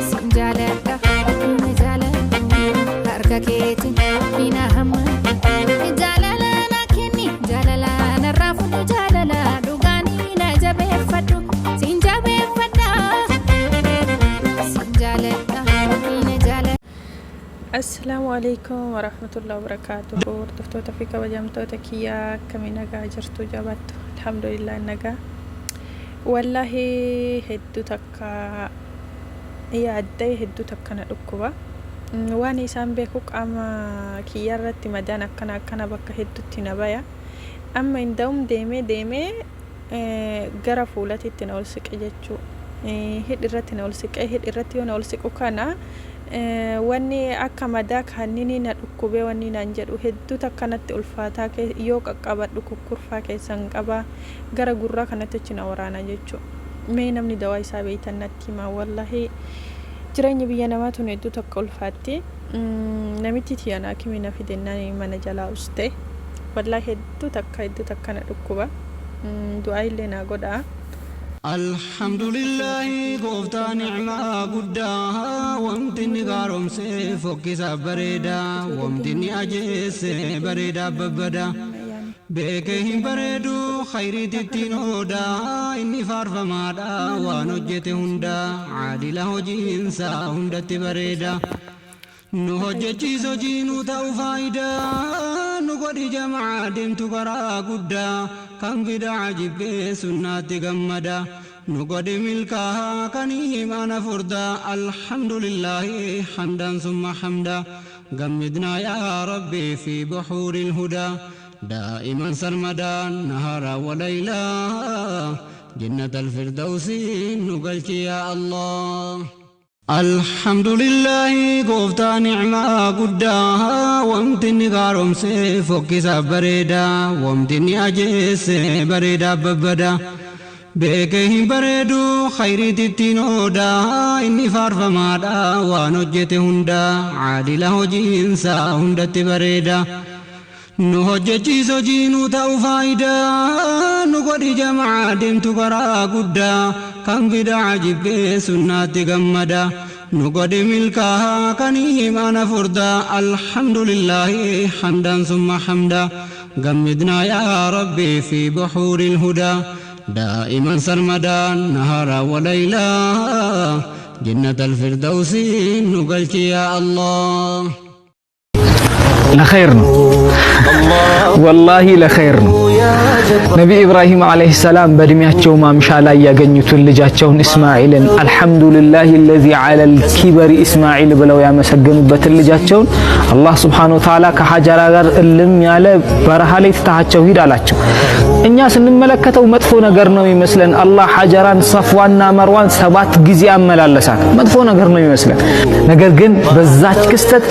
sinjalada injala harkaketi inaham jalala nakini jalala narafu jalala dugani najabe fadu sinjabe fada sinjalada injala. Assalamu alaikum warahmatullahi wabarakatuh. Hordoftoota fi kabajamtoota kiyyaa akkamiin nagaa jirtu jabaattu? Alhamdulillah nagaa. Wallahi hedduu takka yaadday hedduu takka na dhukkuba. Waan isaan beeku qaama kiyyaa irratti madaan akkana bakka hedduutti na baya. Amma inda'um deemee gara fuulatitti na ol siqe jechuu. Hidhirratti na ol siqe, hidhirratti yoo na ol siqu kana wanni akka madaa kannini na dhukkubee wanni naan jedhu hedduu takkanatti ulfaataa yoo qaqqabadhu kukkurfaa keessan qaba gara gurraa kanatti na waraana jechuu. Mee namni dawaa isaa beeytan natti hima. Wallahi jireenya biyya namaa tun hedduu takka ulfaatti. Namitti tiyana kimina fidennaan mana jalaa uste. Wallahi hedduu takka na dhukkuba. Du'aa illee na godha. Alhamdulillah gooftaa ni'maa guddaa wanti inni gaaromse fokkisa bareeda wanti inni ajeesse bareeda babbada beeke hin bareedu khayriitittiin ooda inni faarfamaadha waan hojjete hunda caadila hojiinsa hundatti bareeda nu hojjechiis hojii nu ta'u faayidaa nu godhi jamaa deemtu karaa guddaa kan bidaa jibbee sunnaatti gammada nu godhi milkaa kan imaana furda alhamdulillahi hamdan summa hamda gammidna yaa rabbi fi buhuuril hudaa daa'iman sarmadaan nahara wa laylaa jannatal firdawsi nu galchi yaa Allah. Alhamdulillah gooftaa ni'maa guddaa wanti inni gaaromse fokkisa bareeda wanti inni ajeesse bareeda babbada beeke hin bareedu khayriitittiin ooda inni faarfamaadha waan hojjete hunda caadila hojiinsa hundatti bareeda nu hojjechiis hojii nu ta'u faayidaa nu godhi jamaa deemtu karaa guddaa kan bidaa jibbee sunnaatti gammada nu godhi milkaa kan imaana furda alhamdulillahi hamdan summa hamda gammidna yaa rabbi fi buhuuril hudaa daa'iman sarmadaan nahara wa laylaa jannatal firdawsi nu galchi yaa Allah. لخيرنا والله لخيرنا نبي إبراهيم عليه السلام بدمياتشو ما مشالا يغنيتو لجاتشون إسماعيل الحمد لله الذي على الكبر إسماعيل بلو يا مسجنوبت لجاتشون الله سبحانه وتعالى كحجر غير اللم ياله برها لي تتاچو ሂዳላቸው እኛ ስንመለከተው መጥፎ ነገር ነው ይመስለን አላህ ሐጀራን ሰፍዋና መርዋን 7 ጊዜ አመላለሳት መጥፎ ነገር ነው ይመስለን ነገር ግን በዛች ክስተት